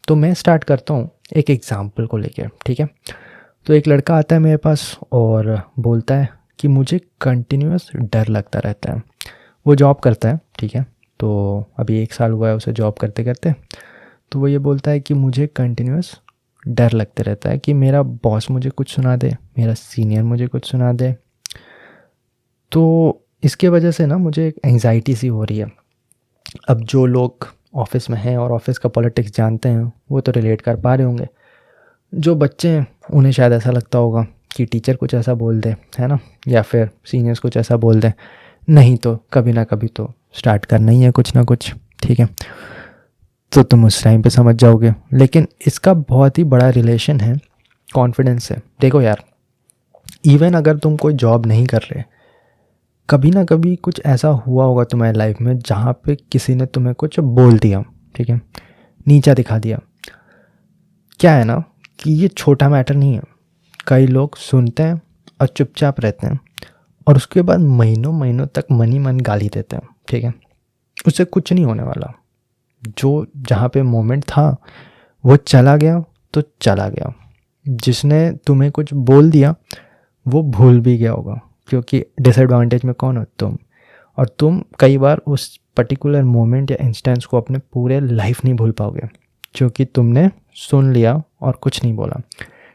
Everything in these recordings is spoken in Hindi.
तो मैं स्टार्ट करता हूँ एक एग्ज़ाम्पल को लेकर, ठीक है। तो एक लड़का आता है मेरे पास और बोलता है कि मुझे कंटिन्यूअस डर लगता रहता है। वो जॉब करता है, ठीक है, तो अभी 1 साल हुआ है उसे जॉब करते करते। तो वो ये बोलता है कि मुझे कंटिन्यूअस डर लगते रहता है कि मेरा बॉस मुझे कुछ सुना दे, मेरा सीनियर मुझे कुछ सुना दे। तो इसके वजह से ना मुझे एक एंग्जाइटी सी हो रही है। अब जो लोग ऑफिस में हैं और ऑफिस का पॉलिटिक्स जानते हैं वो तो रिलेट कर पा रहे होंगे। जो बच्चे हैं उन्हें शायद ऐसा लगता होगा कि टीचर कुछ ऐसा बोल दे, है ना, या फिर सीनियर्स कुछ ऐसा बोल दे, नहीं तो कभी ना कभी तो स्टार्ट करना ही है कुछ ना कुछ, ठीक है। तो तुम उस टाइम पे समझ जाओगे। लेकिन इसका बहुत ही बड़ा रिलेशन है कॉन्फिडेंस से। देखो यार, इवन अगर तुम कोई जॉब नहीं कर रहे, कभी ना कभी कुछ ऐसा हुआ होगा तुम्हारी लाइफ में जहाँ पे किसी ने तुम्हें कुछ बोल दिया, ठीक है, नीचा दिखा दिया। क्या है ना कि ये छोटा मैटर नहीं है। कई लोग सुनते हैं और चुपचाप रहते हैं और उसके बाद महीनों महीनों तक मन ही मन गाली देते हैं, ठीक है। उससे कुछ नहीं होने वाला। जो जहाँ पे मोमेंट था वो चला गया तो चला गया। जिसने तुम्हें कुछ बोल दिया वो भूल भी गया होगा, क्योंकि डिसएडवांटेज में कौन हो तुम, और तुम कई बार उस पर्टिकुलर मोमेंट या इंस्टेंस को अपने पूरे लाइफ नहीं भूल पाओगे, क्योंकि तुमने सुन लिया और कुछ नहीं बोला,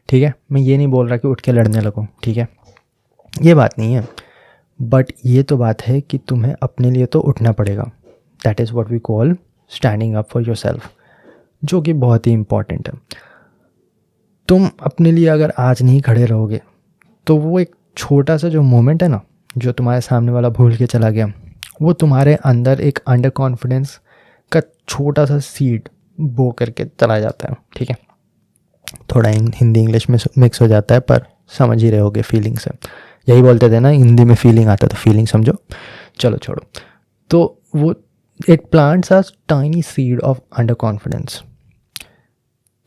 ठीक है। मैं ये नहीं बोल रहा कि उठ के लड़ने लगो, ठीक है, ये बात नहीं है। बट ये तो बात है कि तुम्हें अपने लिए तो उठना पड़ेगा। That is what we call standing up for yourself, जो कि बहुत ही इम्पॉर्टेंट है। तुम अपने लिए अगर आज नहीं खड़े रहोगे तो वो एक छोटा सा जो मोमेंट है ना, जो तुम्हारे सामने वाला भूल के चला गया, वो तुम्हारे अंदर एक अंडर कॉन्फिडेंस का छोटा सा सीड बो करके चला जाता है, ठीक है। थोड़ा हिंदी इंग्लिश में मिक्स हो जाता है, पर समझ ही रहे होगे फीलिंग से। यही बोलते थे ना, हिंदी में फीलिंग आता तो फीलिंग समझो। चलो छोड़ो। तो वो एक plants are tiny seed of underconfidence.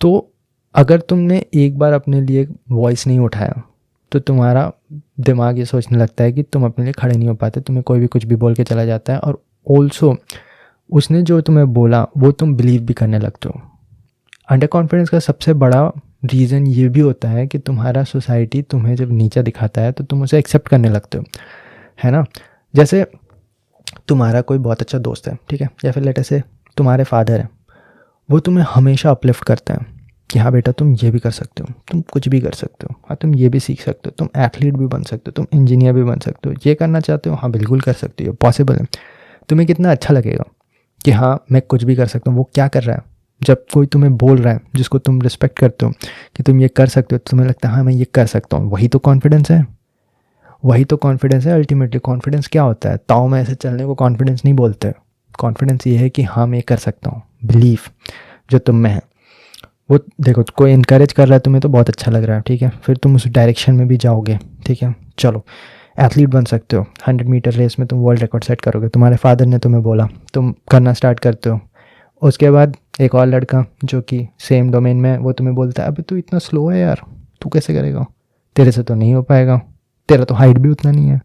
तो अगर तुमने एक बार अपने लिए वॉइस नहीं उठाया तो तुम्हारा दिमाग ये सोचने लगता है कि तुम अपने लिए खड़े नहीं हो पाते, तुम्हें कोई भी कुछ भी बोल के चला जाता है, और ऑल्सो उसने जो तुम्हें बोला वो तुम बिलीव भी करने लगते हो। अंडर कॉन्फिडेंस का सबसे बड़ा रीज़न ये भी होता है कि तुम्हारा सोसाइटी तुम्हें जब नीचा दिखाता है तो तुम उसे एक्सेप्ट करने लगते हो, है ना। जैसे तुम्हारा कोई बहुत अच्छा दोस्त है, ठीक है, या फिर लेट से तुम्हारे फादर हैं, वो तुम्हें हमेशा अपलिफ्ट करते हैं कि हाँ बेटा तुम ये भी कर सकते हो, तुम कुछ भी कर सकते हो, हाँ तुम ये भी सीख सकते हो, तुम एथलीट भी बन सकते हो, तुम इंजीनियर भी बन सकते हो, ये करना चाहते हो, हाँ बिल्कुल कर सकते हो, पॉसिबल है। तुम्हें कितना अच्छा लगेगा कि हाँ मैं कुछ भी कर सकता हूँ। वो क्या कर रहा है, जब कोई तुम्हें बोल रहा है जिसको तुम रिस्पेक्ट करते हो कि तुम ये कर सकते हो, तो तुम्हें लगता है हाँ मैं ये कर सकता हूँ। वही तो कॉन्फिडेंस है, वही तो कॉन्फिडेंस है अल्टीमेटली। कॉन्फिडेंस क्या होता है, ताव में ऐसे चलने को कॉन्फिडेंस नहीं बोलते। कॉन्फिडेंस ये है कि हाँ मैं कर सकता हूँ, बिलीफ जो तुम में है। वो देखो, कोई इनकरेज कर रहा है तुम्हें तो बहुत अच्छा लग रहा है, ठीक है, फिर तुम उस डायरेक्शन में भी जाओगे, ठीक है। चलो एथलीट बन सकते हो, 100 मीटर रेस में तुम वर्ल्ड रिकॉर्ड सेट करोगे, तुम्हारे फादर ने तुम्हें बोला, तुम करना स्टार्ट करते हो। उसके बाद एक और लड़का जो कि सेम डोमेन में है, वो तुम्हें बोलता है अबे तू इतना स्लो है यार, तू कैसे करेगा, तेरे से तो नहीं हो पाएगा, तेरा तो हाइट भी उतना नहीं है,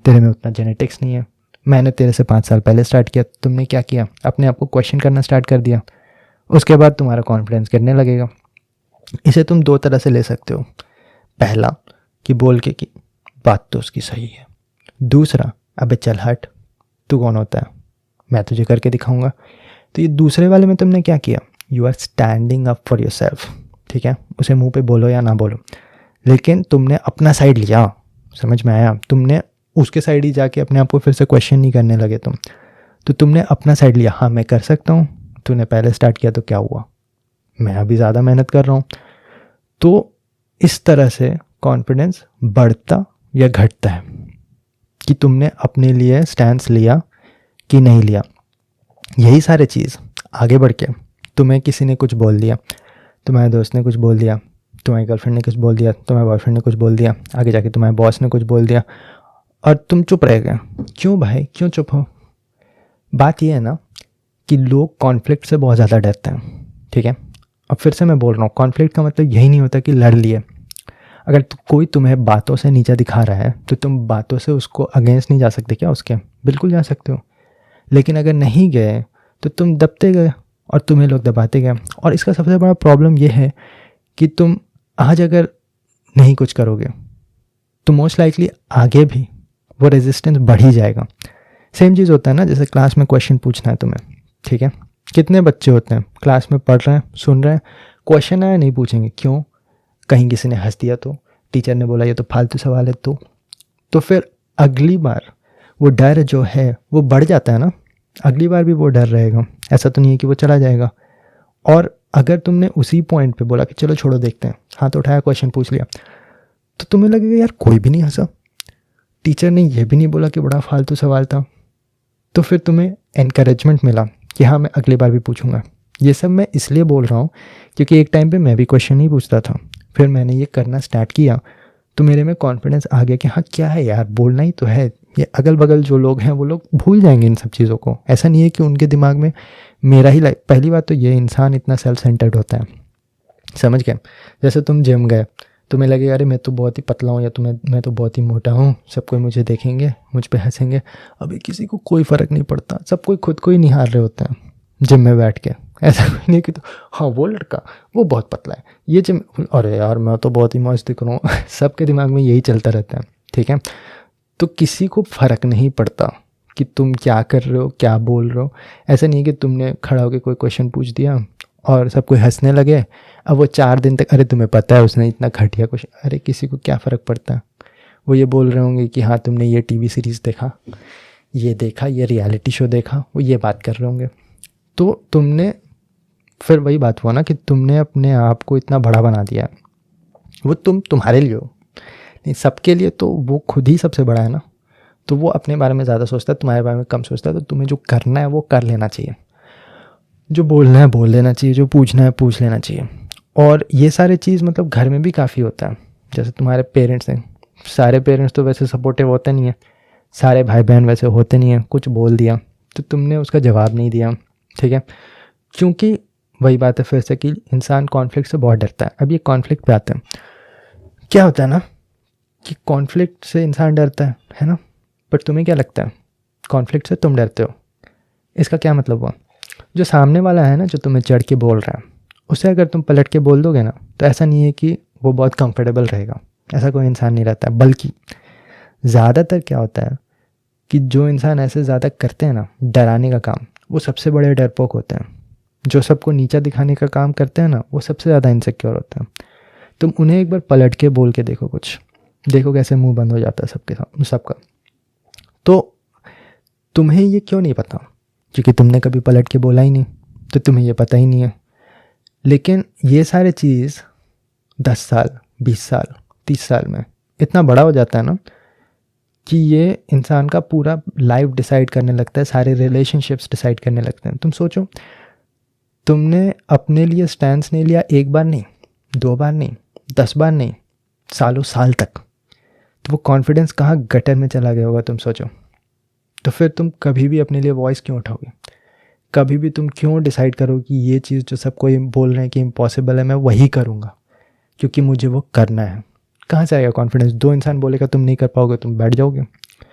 तेरे में उतना जेनेटिक्स नहीं है, मैंने तेरे से 5 साल पहले स्टार्ट किया। तुमने क्या किया, अपने आप को क्वेश्चन करना स्टार्ट कर दिया। उसके बाद तुम्हारा कॉन्फिडेंस गिरने लगेगा। इसे तुम 2 तरह से ले सकते हो। पहला कि बोल के कि बात तो उसकी सही है, दूसरा अबे चल हट, तू कौन होता है, मैं तुझे करके दिखाऊंगा। तो ये दूसरे वाले में तुमने क्या किया, you are standing up for yourself, ठीक है। उसे मुंह पे बोलो या ना बोलो, लेकिन तुमने अपना साइड लिया, समझ में आया। तुमने उसके साइड ही जाके अपने आप को फिर से क्वेश्चन नहीं करने लगे तुम, तो तुमने अपना साइड लिया, हाँ मैं कर सकता हूँ। तूने पहले स्टार्ट किया तो क्या हुआ, मैं अभी ज़्यादा मेहनत कर रहा हूँ। तो इस तरह से कॉन्फिडेंस बढ़ता या घटता है कि तुमने अपने लिए स्टैंड लिया कि नहीं लिया। यही सारे चीज़ आगे बढ़ के तुम्हें किसी ने कुछ बोल दिया, तुम्हारे दोस्त ने कुछ बोल दिया, तुम्हारी गर्लफ्रेंड ने कुछ बोल दिया, तुम्हारे बॉयफ्रेंड ने कुछ बोल दिया, आगे जाके तुम्हारे बॉस ने कुछ बोल दिया, और तुम चुप रह गए। क्यों भाई, क्यों चुप हो। बात यह है ना कि लोग कॉन्फ्लिक्ट से बहुत ज़्यादा डरते हैं, ठीक है। अब फिर से मैं बोल रहा हूँ, कॉन्फ्लिक्ट का मतलब यही नहीं होता कि लड़ लिए। अगर कोई तुम्हें बातों से नीचा दिखा रहा है तो तुम बातों से उसको अगेंस्ट नहीं जा सकते क्या उसके, बिल्कुल जा सकते हो। लेकिन अगर नहीं गए तो तुम दबते गए, और तुम्हें लोग दबाते गए। और इसका सबसे बड़ा प्रॉब्लम ये है कि तुम आज अगर नहीं कुछ करोगे तो मोस्ट लाइकली आगे भी वो रेजिस्टेंस बढ़ ही जाएगा। सेम चीज़ होता है ना, जैसे क्लास में क्वेश्चन पूछना है तुम्हें, ठीक है, कितने बच्चे होते हैं क्लास में पढ़ रहे हैं, सुन रहे हैं, क्वेश्चन आया नहीं पूछेंगे, क्यों? कहीं किसी ने हंस दिया तो, टीचर ने बोला ये तो फालतू सवाल है तो फिर अगली बार वो डर जो है वो बढ़ जाता है ना, अगली बार भी वो डर रहेगा, ऐसा तो नहीं है कि वो चला जाएगा। और अगर तुमने उसी पॉइंट पे बोला कि चलो छोड़ो देखते हैं, हाथ उठाया क्वेश्चन पूछ लिया, तो तुम्हें लगेगा यार कोई भी नहीं हंसा, टीचर ने ये भी नहीं बोला कि बड़ा फालतू सवाल था, तो फिर तुम्हें एनकरेजमेंट मिला कि हाँ मैं अगली बार भी पूछूंगा। ये सब मैं इसलिए बोल रहा हूँ क्योंकि एक टाइम पे मैं भी क्वेश्चन नहीं पूछता था, फिर मैंने ये करना स्टार्ट किया तो मेरे में कॉन्फिडेंस आ गया कि हाँ क्या है यार, बोलना ही तो है। ये अगल बगल जो लोग हैं वो लोग भूल जाएंगे इन सब चीज़ों को, ऐसा नहीं है कि उनके दिमाग में मेरा ही लाइफ। पहली बात तो ये इंसान इतना सेल्फ सेंटर्ड होता है, समझ गए? जैसे तुम जिम गए, तुम्हें लगेगा अरे मैं तो बहुत ही पतला हूँ या मैं तो बहुत ही मोटा हूँ, सब कोई मुझे देखेंगे, मुझ पे हंसेंगे। अभी किसी को कोई फ़र्क नहीं पड़ता, सब कोई खुद को ही निहार रहे होते हैं जिम में बैठ के। ऐसा कोई नहीं कि तो हाँ वो लड़का वो बहुत पतला है, ये जिम, अरे यार मैं तो बहुत ही मस्त दिख रहा हूँ। सबके दिमाग में यही चलता रहता है, ठीक है? तो किसी को फ़र्क नहीं पड़ता कि तुम क्या कर रहे हो, क्या बोल रहे हो। ऐसा नहीं है कि तुमने खड़ा होकर कोई क्वेश्चन पूछ दिया और सब कोई हंसने लगे, अब वो 4 दिन तक अरे तुम्हें पता है उसने इतना घटिया क्वेश्चन, अरे किसी को क्या फ़र्क पड़ता है। वो ये बोल रहे होंगे कि हाँ तुमने ये टीवी सीरीज़ देखा, ये रियलिटी शो देखा, वो ये बात कर रहे होंगे। तो तुमने फिर वही बात हुआ ना कि तुमने अपने आप को इतना बड़ा बना दिया। वो तुम्हारे लिए हो, नहीं सबके लिए तो वो खुद ही सबसे बड़ा है ना। तो वो अपने बारे में ज़्यादा सोचता है, तुम्हारे बारे में कम सोचता है। तो तुम्हें जो करना है वो कर लेना चाहिए, जो बोलना है बोल लेना चाहिए, जो पूछना है पूछ लेना चाहिए। और ये सारी चीज़ मतलब घर में भी काफ़ी होता है। जैसे तुम्हारे पेरेंट्स हैं, सारे पेरेंट्स तो वैसे सपोर्टिव होते नहीं हैं, सारे भाई बहन वैसे होते नहीं हैं। कुछ बोल दिया तो तुमने उसका जवाब नहीं दिया, ठीक है? क्योंकि वही बात है फिर से कि इंसान कॉन्फ्लिक्ट से बहुत डरता है। अब ये कॉन्फ्लिक्ट पे आते हैं, क्या होता है ना कि कॉन्फ्लिक्ट से इंसान डरता है ना, बट तुम्हें क्या लगता है कॉन्फ्लिक्ट से तुम डरते हो? इसका क्या मतलब हुआ? जो सामने वाला है ना, जो तुम्हें चढ़ के बोल रहा है, उसे अगर तुम पलट के बोल दोगे ना, तो ऐसा नहीं है कि वो बहुत कंफर्टेबल रहेगा, ऐसा कोई इंसान नहीं रहता है। बल्कि ज़्यादातर क्या होता है कि जो इंसान ऐसे ज़्यादा करते हैं ना डराने का काम, वो सबसे बड़े डरपोक होते हैं। जो सबको नीचा दिखाने का काम करते हैं ना, वो सबसे ज़्यादा इनसिक्योर होते हैं। तुम उन्हें एक बार पलट के बोल के देखो कुछ, देखो कैसे मुंह बंद हो जाता है सबका। तो तुम्हें ये क्यों नहीं पता? क्योंकि तुमने कभी पलट के बोला ही नहीं, तो तुम्हें ये पता ही नहीं है। लेकिन ये सारे चीज़ 10 साल 20 साल 30 साल में इतना बड़ा हो जाता है ना कि ये इंसान का पूरा लाइफ डिसाइड करने लगता है, सारे रिलेशनशिप्स डिसाइड करने लगते हैं। तुम सोचो, तुमने अपने लिए स्टैंड नहीं लिया, एक बार नहीं, 2 बार नहीं, 10 बार नहीं, सालों साल तक, तो वो कॉन्फिडेंस कहाँ गटर में चला गया होगा तुम सोचो। तो फिर तुम कभी भी अपने लिए वॉइस क्यों उठाओगे? कभी भी तुम क्यों डिसाइड करो कि ये चीज़ जो सब कोई बोल रहे हैं कि इम्पॉसिबल है, मैं वही करूँगा क्योंकि मुझे वो करना है? कहाँ से आएगा कॉन्फिडेंस? 2 इंसान बोलेगा तुम नहीं कर पाओगे, तुम बैठ जाओगे।